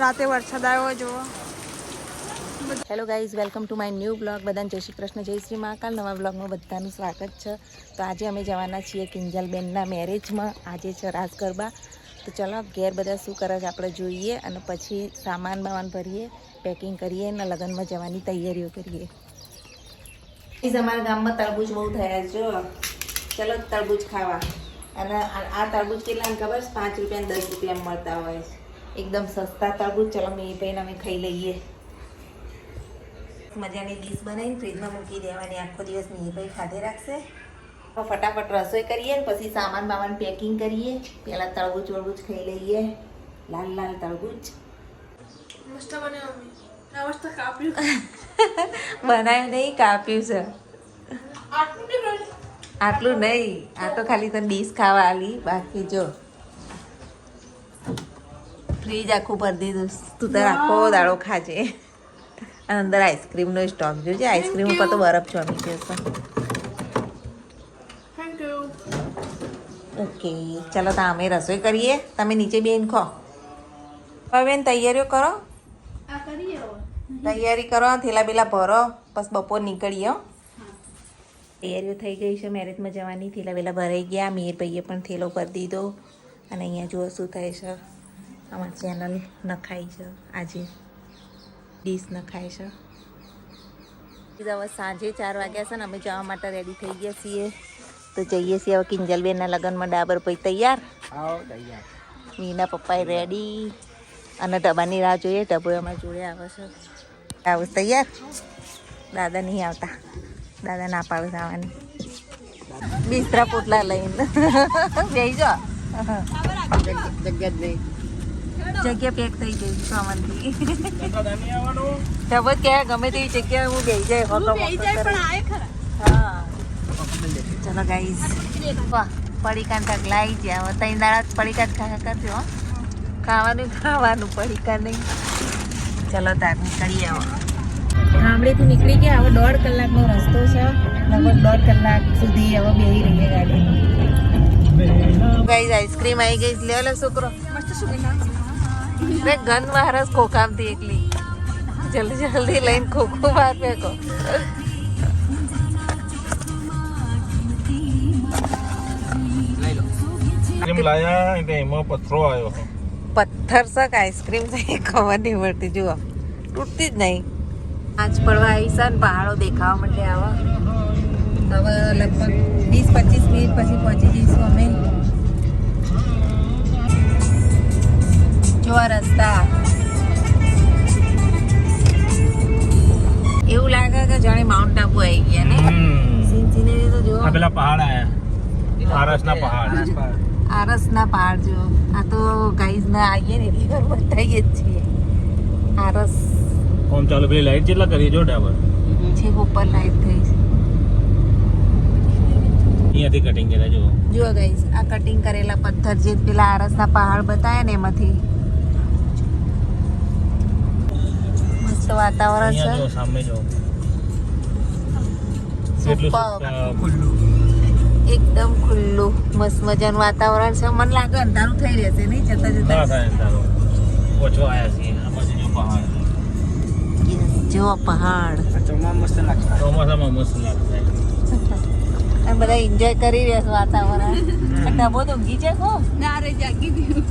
રાતે વરસાદ આવ્યો જુઓ. Hello guys, welcome to my new blog. બધાને જય શ્રી કૃષ્ણ, જય શ્રી મહાકાલ. નવા બ્લોગમાં બધાનું સ્વાગત છે. તો આજે અમે જવાના છીએ કિંજલબેનના મેરેજમાં. આજે છે રાસ ગરબા. તો ચલો ઘેર બધા શું કરે છે આપણે જોઈએ, અને પછી સામાન બામાન ભરીએ, પેકિંગ કરીએ અને લગ્નમાં જવાની તૈયારીઓ કરીએ. અમારા ગામમાં તરબૂચ બહુ થયા છે. ચલો તરબૂચ ખાવા. અને આ તરબૂચ કેટલાને ખબર છે? 5 રૂપિયા 10 રૂપિયા મળતા હોય છે. એકદમ સસ્તા તરબૂચ. ચલો મેં અમે ખાઈ લઈએ. મજાની ડીશ બનાવીને ફ્રીજમાં મૂકી દેવાની. આખો દિવસ મેં ખાધે રાખશે. ફટાફટ રસોઈ કરીએ ને પછી સામાન બામાન પેકિંગ કરીએ. પહેલાં તરબૂચ વરબૂચ ખાઈ લઈએ. લાલ લાલ તરબૂચ મસ્ત બનાવ્યું. આ મસ્ત કાપ્યું. બનાવ્યું નહીં, કાપ્યું છે. આટલું નહીં, આ તો ખાલી તને ડીશ ખાવા આલી. બાકી જો ફ્રીજ આખું ભરી દીધું. તું તાર આખો દાડો ખાજે. અંદર આઈસ્ક્રીમનો સ્ટોક જોજે. આઈસ્ક્રીમ ઉપર તો બરફ જમી જશે. Thank you. ઓકે ચાલો તો અમે રસોઈ કરીએ, તમે નીચે બેન ખો. હવે બેન તૈયારીઓ કરો. આ કરીએ તૈયારી કરો, થેલા બેલા ભરો, બસ બપોર નીકળીએ. તૈયારીઓ થઈ ગઈ છે મેરેજમાં જવાની. થેલા બેલા ભરાઈ ગયા. મીરભાઈએ પણ થેલો ભરી દીધો. અને અહીંયા જુઓ શું થાય છે. અમારી ચેનલ નખાઈ છે. આજે ડીશ નખાય છે. હવે સાંજે 4 વાગ્યા છે ને અમે જવા માટે રેડી થઈ ગયા છીએ. તો જઈએ છીએ હવે કિંજલબેનના લગ્નમાં. ડાબર પછી તૈયાર. મીના પપ્પાએ રેડી. અને ડબ્બાની રાહ જોઈએ. ડબ્બો અમારા જોડે આવે છે. આવું તૈયાર. દાદા નહીં આવતા. દાદા ના પાડે આવવાની. બિસ્તરા પોટલા લઈને બેસી જાઓ. જગ્યા પેક થઈ ગઈ સામાનથી. ડબ્બો ક્યાં ગમે તેવી જગ્યાએ હું બેસી જાય. હા ચલો ગાઈસ. પડીકા ઢગલાઈ ગયા. 3 દાડા પડીકા જ ખાયા કરજો. ખાવાનું પડીકા નહીં. ચલો તાર નીકળીએ. હવે ગામડેથી નીકળી ગયા. હવે 1.5 કલાકનો રસ્તો છે. લગભગ 1.5 કલાક સુધી હવે બેસી રહીએ ગાડીમાં. ગાઈસ આઈસ્ક્રીમ આવી ગઈ. લે લે છોકરો. મસ્ત સુગંધ. ગંધ મહારાજ ખોખામથી એકલી. જલ્દી જલ્દી લઈને ખોખું બહાર ફેંકો. પથ્થર છે કે આઈસ્ક્રીમ છે એ ખબર નહીં પડતી. જુઓ તૂટતી જ નહીં. આજ પડવા આવી છે ને પહાડો દેખાવા માટે આવા. હવે લગભગ 20-25 મિનિટ પછી પહોંચી જઈશું અમે. જો રસ્તા એવું લાગે કે જાણે માઉન્ટ આબુ આવી ગયા ને. સિનસિનેરી તો જો પેલા પહાડ આયા. આરસના પહાડ. આરસના પહાડ જો. આ તો ગાઈઝ ના આવીએ ને એટલી વાર બતાવીએ જ છીએ. આરસ ઓમ ચાલુ પેલી લાઈટ જેટલા કરી જો ડાબર છે. ઉપર લાઈટ થઈ છે. અહીંયાથી કટિંગ કર્યા જો. જુઓ ગાઈઝ આ કટિંગ કરેલા પથ્થર જે પેલા આરસના પહાડ બતાવ્યા ને એમાંથી. મસ્ત વાતાવરણ છે. અહીંયા જો સામે જો. એકદમ ખુલ્લું મસ્ત મજાનું વાતાવરણ છે. મને લાગે અંધારું થઈ રહેશે નહીં જતા જતા. ઓછો આયા છે. આમાં જો પહાડ. જો પહાડ. ચોમાસામાં મસ્ત લાગશે. અને બધા એન્જોય કરી રહ્યા છે વાતાવરણ. ડબ્બો તો ઊંઘી છે. કો ના રે જાગી ગયું.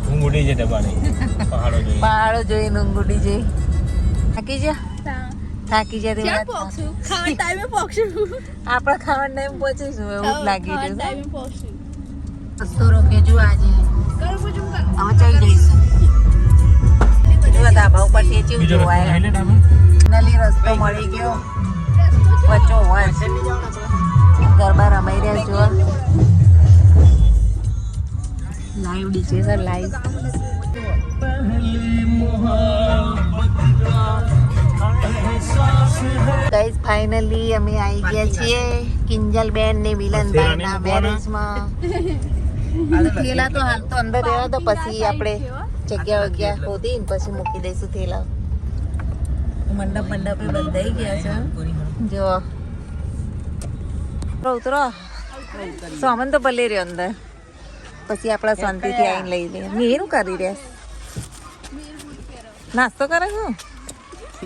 ઊંઘ ઉડી છે ડબ્બાની. પહાડો જોઈને ઊંઘ ઉડી જઈ. થાકી જા. થાકી જાય આપણે ખાવા ટાઈમે પહોંચીશું એવું જ લાગી રહ્યું. પહોંચશું. રસ્તો રોકે જો આજે. હવે ચડી જઈશું. જો ધાબા ઉપર ટેચી જોવાય. નલી રસ્તો મળી ગયો. વચ્ચો હોય ગરબા રમાઈ રહ્યા જો. Live DJ sir live. Guys finally અમે આવી ગયા છીએ કિંજલબેન ને મિલનભાઈના મેરેજમાં. થેલા તો હાલ તો અંદર રહેવા તો પછી આપણે જગ્યા વગ્યા શોધી પછી મૂકી દઈશું થેલા. મંડપ બંધાઈ ગયા છે. જો ઉતરો સામાન તો ભલે રહ્યો અંદર. પછી આપણા શાંતિથી આવીને લઈ લઈએ. મેં શું કરી રહ્યા નાસ્તો કરે છું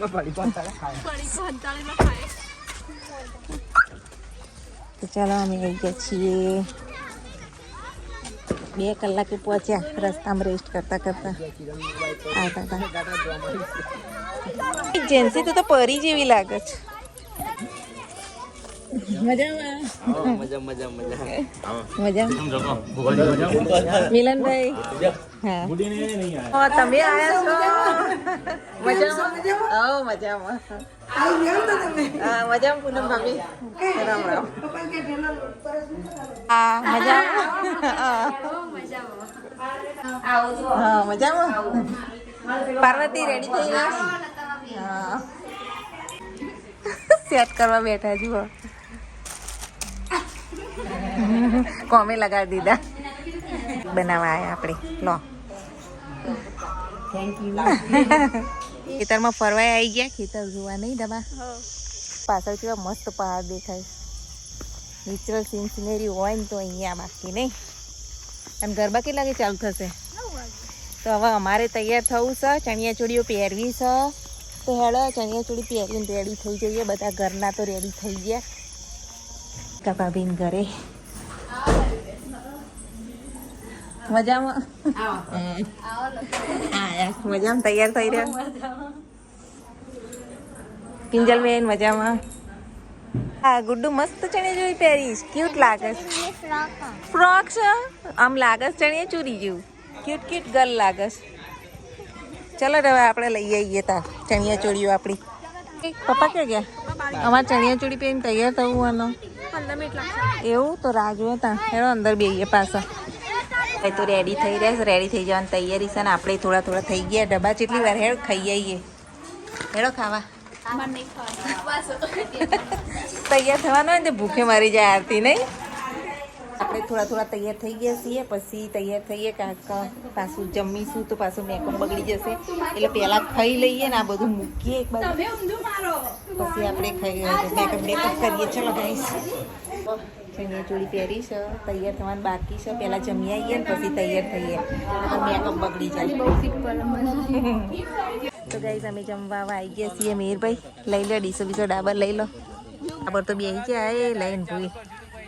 પડી કો હંતાળીમાં ખાય તો ચાલો અમે આવી ગયા છીએ 2 કલાકે પહોંચ્યા રસ્તામાં રેસ્ટ કરતા કરતા આવતા હતા જેન્સી તો પરી જેવી લાગે છે મજામાં મિલનભાઈ હા તમે આવ્યા છો મજામાં મજામાં હા મજામાં પૂનમ ભાભી રામ રામ હા મજામાં હા મજામાં પાર્વતી રેડી થઈ ગયા હા સેટ કરવા બેઠા જુઓ કોમે લગાડી દીધા બનાવવા આવ્યા આપણે લો ખેતરમાં ફરવાય આવી ગયા ખેતર જોવા નહીં દબા પાછળ કેવા મસ્ત પહાડ દેખાય નેચરલ સિનેરી હોય ને તો અહીંયા બાકી નહીં અને ગરબા કેટલા વાગે ચાલુ થશે તો હવે અમારે તૈયાર થવું છે ચણિયા ચોળીઓ પહેરવી છે તો હેડો ચણિયા ચોળી પહેરીને રેડી થઈ જઈએ બધા ઘરના તો રેડી થઈ ગયા કપાબીન ઘરે મજામાં મજામાં તૈયાર થઈ રહ્યા કિંજલબેન મજામાં હા ગુડ્ડુ મસ્ત ચણિયા ચોળી પહેરીશ ક્યુટ લાગે ફ્રોક છે આમ લાગે ચણિયા ચોળી જેવું ક્યુટ ક્યુટ ગર્લ લાગે ચલો હવે આપણે લઈ આવીએ તાર ચણિયા ચોળીઓ આપણી પપ્પા ક્યાં ગયા અમારે ચણિયા ચોળી પહેરીને તૈયાર થવું આનો 15 મિનિટ લાગશે એવું તો રાહ જોવો તા હેડો અંદર બેહીએ પાછા એ તો રેડી થઈ રહ્યા છે રેડી થઈ જવાની તૈયારી છે ને આપણે થોડા થોડા થઈ ગયા ડબ્બા જેટલી વાર હેડ ખાઈ આવીએ હેડો ખાવા તૈયાર થવાનો હોય ને તે ભૂખે મારી જાય આરતી નહીં આપણે થોડા થોડા તૈયાર થઈ ગયા છીએ પછી તૈયાર થઈએ કાકા પાછું જમીશું તો પાછું મેકઅપ બગડી જશે એટલે પહેલાં ખાઈ લઈએ ને આ બધું મૂકીએ એક બાજુ પછી આપણે ખાઈ મેકઅપ કરીએ ચલો ગાઈસ ચણિયા ચોળી પહેરી છે તૈયાર થવાનું બાકી છે પહેલાં જમી આવીએ ને પછી તૈયાર થઈએ મેકઅપ બગડી જાય તો ગાઈસ અમે જમવા આવી ગયા છીએ મેહરભાઈ લઈ લો ડીસો બીસો ડાબર લઈ લો ડાબર તો બેસી ગયા એ લઈને જોઈ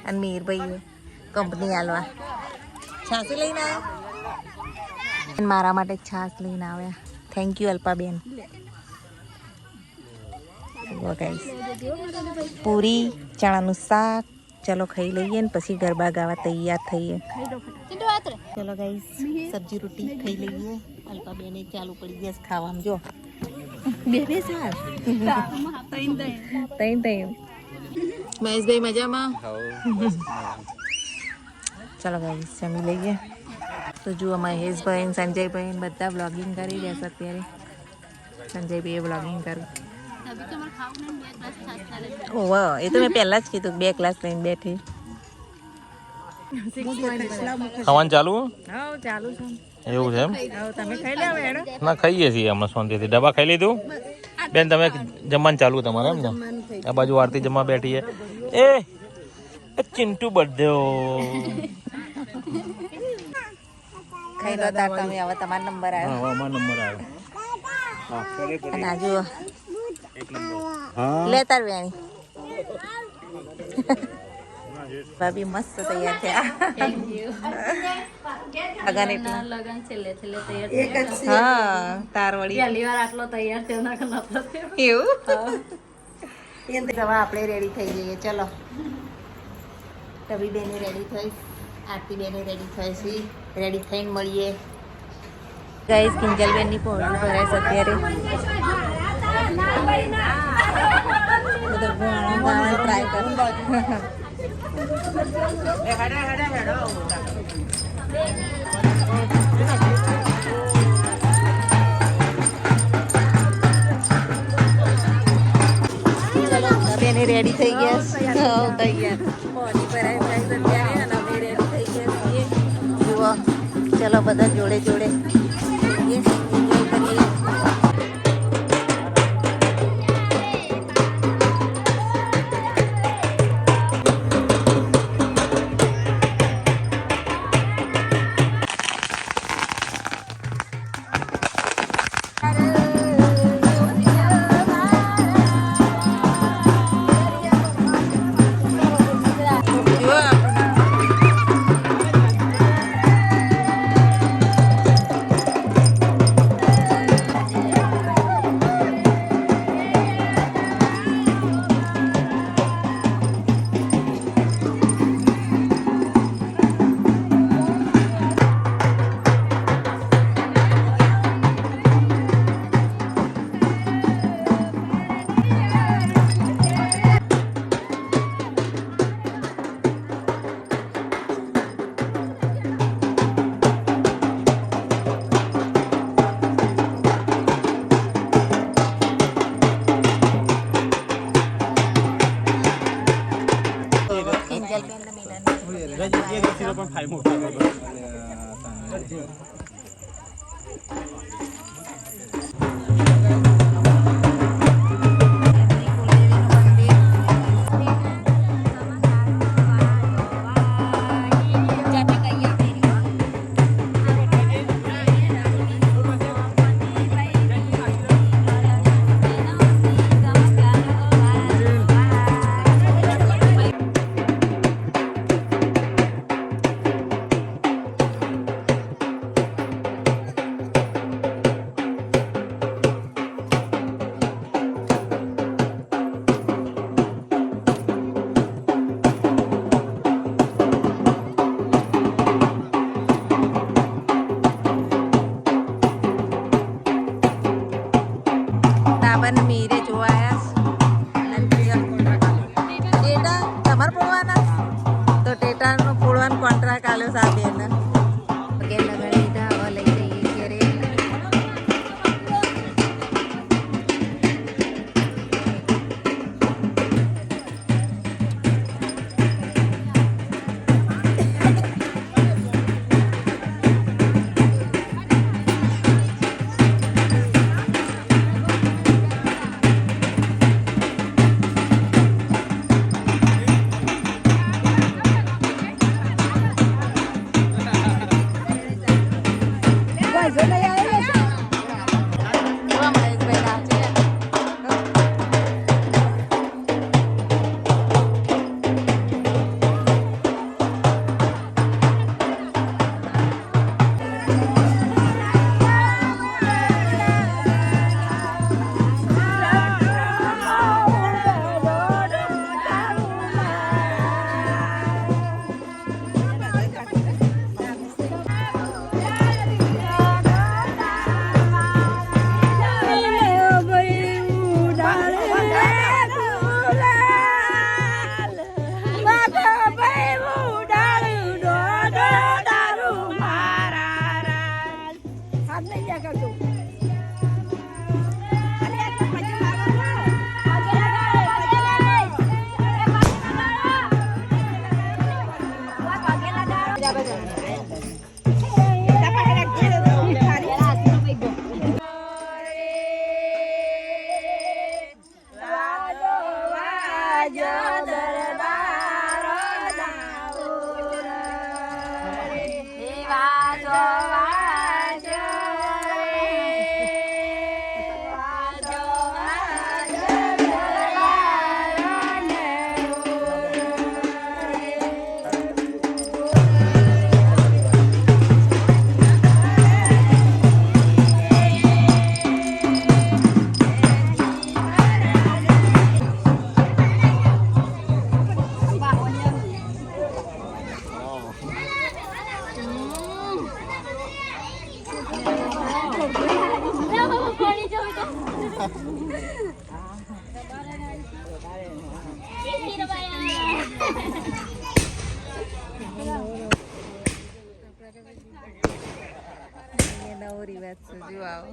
અને મેહરભાઈ કંપની હાલવા છાસી લઈને આવ્યા મારા માટે છાસ લઈને આવ્યા થેન્ક યુ અલ્પાબેન પૂરી ચણાનું શાક ચલો ખાઈ લઈએ ને પછી ગરબા ગાવા તૈયાર થઈએ ચલો ગાઈસ સબ્જી રોટી ખાઈ લઈએ અલ્પાબેને ચાલુ પડી ગયા ખાવામાં જો બે સાર તૈન મહેશભાઈ મજામાં ચાલો ગાઈસ જમી લઈએ તો જુઓ મહેશભાઈ ને સંજયભાઈ બધા બ્લોગિંગ કરી રહ્યા છે અત્યારે સંજયભાઈએ બ્લોગિંગ કર્યું ઓહ એ તો મેં પહેલાં જ કીધું 2 ગ્લાસ લઈને બેઠી ખાવાનું ચાલુ હા ચાલુ છે એવું છે એમ તમે ખાઈ લે હવે ના ખાઈએ છીએ હમણાં શાંતિથી ડબ્બા ખાઈ લીધું બેન તમે જમવાનું ચાલુ તમારે એમ ને આ બાજુ આરતી જમવા બેઠી એ ચિંટુ બર્થડે ખાઈ લો તાર તમે હવે તમારો નંબર આવ્યો અમારો નંબર આવ્યો અને આ જુઓ લે તાર વેણી ભાભી મસ્ત તૈયાર થયા લગન એટલે લગન છેલ્લે તૈયાર હા તાર વળી પહેલી વાર આટલો તૈયાર થયો ના નતો એવું હવે આપણે રેડી થઈ જઈએ ચલો ટવી બેની રેડી થઈ આરતી બેની રેડી થઈ છે રેડી થઈને મળીએ ગાઈસ કિંજલબેનની પહોળી ભરાય છે અત્યારે ટ્રાય કર બેને રેડી થઈ ગયા તૈયાર પહોળી ભરાય જાય છે અત્યારે અને અમે રેડી થઈ ગયા છીએ જુઓ ચલો બધા જોડે જોડે એન્જોય કરીએ કાજલબેન ને મિલન તાબન મીરે જોવાયા ટેટા તમારે પોવાના તો ટેટાનો પોળવાનો કોન્ટ્રાક્ટ આલ્યો સાથે એને પગે લગાડી દીધા હવે લઈ જઈએ ઘરે નવો રિવાજ છે જો આવો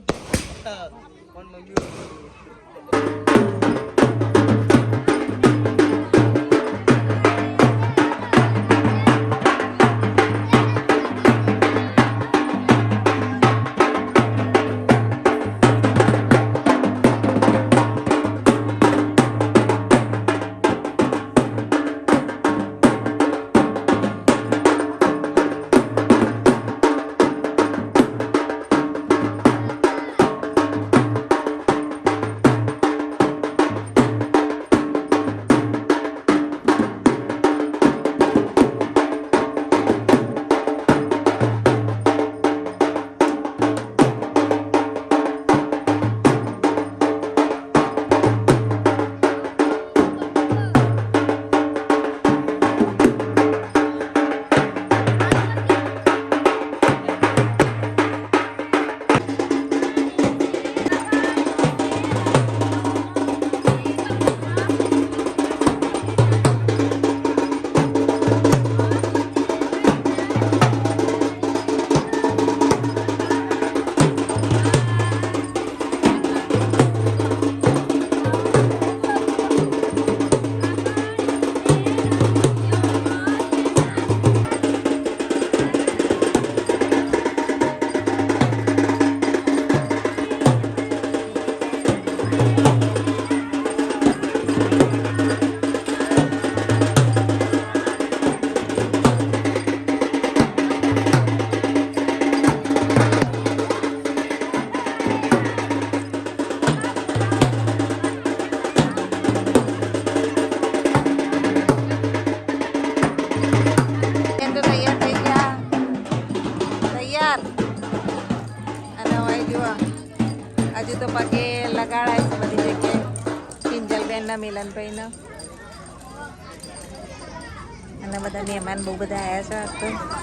તો પગે લગાડાય છે બધી જગ્યાએ કિંજલબેનના મિલનભાઈના અને બધા મહેમાન બહુ બધા આવ્યા છે આજ તો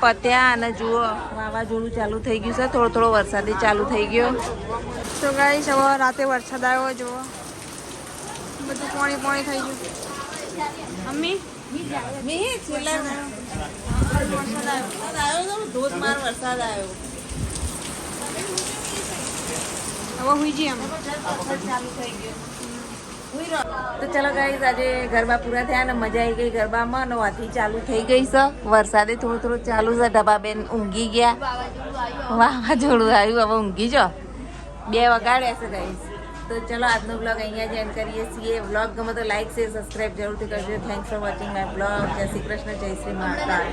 પત્યા અને જુઓ વાવાઝોડું ચાલુ થઈ ગયું છે, થોડો થોડો વરસાદી ચાલુ થઈ ગયો. તો ગાઈસ હવે રાતે વરસાદ આવ્યો જુઓ, બધું પાણી પાણી થઈ ગયું. મમ્મી ધોધમાર વરસાદ આવ્યો. હવે હુઈ જઈએ અમે. ચાલુ થઈ ગયો. તો ચલો ગાઈસ, આજે ગરબા પૂરા થયા ને મજા આવી ગઈ ગરબામાં. અને વાથી ચાલુ થઈ ગઈ છે, વરસાદે થોડું થોડું ચાલુ છે. ઢબાબેન ઊંઘી ગયા, વાવાઝોડું આવ્યું, હવે ઊંઘી જો 2 વગાડ્યા છે ગાઈસ. તો ચલો આજનો બ્લોગ અહીંયા જ એન્ડ કરીએ છીએ. બ્લોગ ગમે તો લાઈક શેર સબસ્ક્રાઈબ જરૂરથી કરજો. Thanks for watching my blog. જય શ્રી કૃષ્ણ, જય શ્રી મહાકાલ.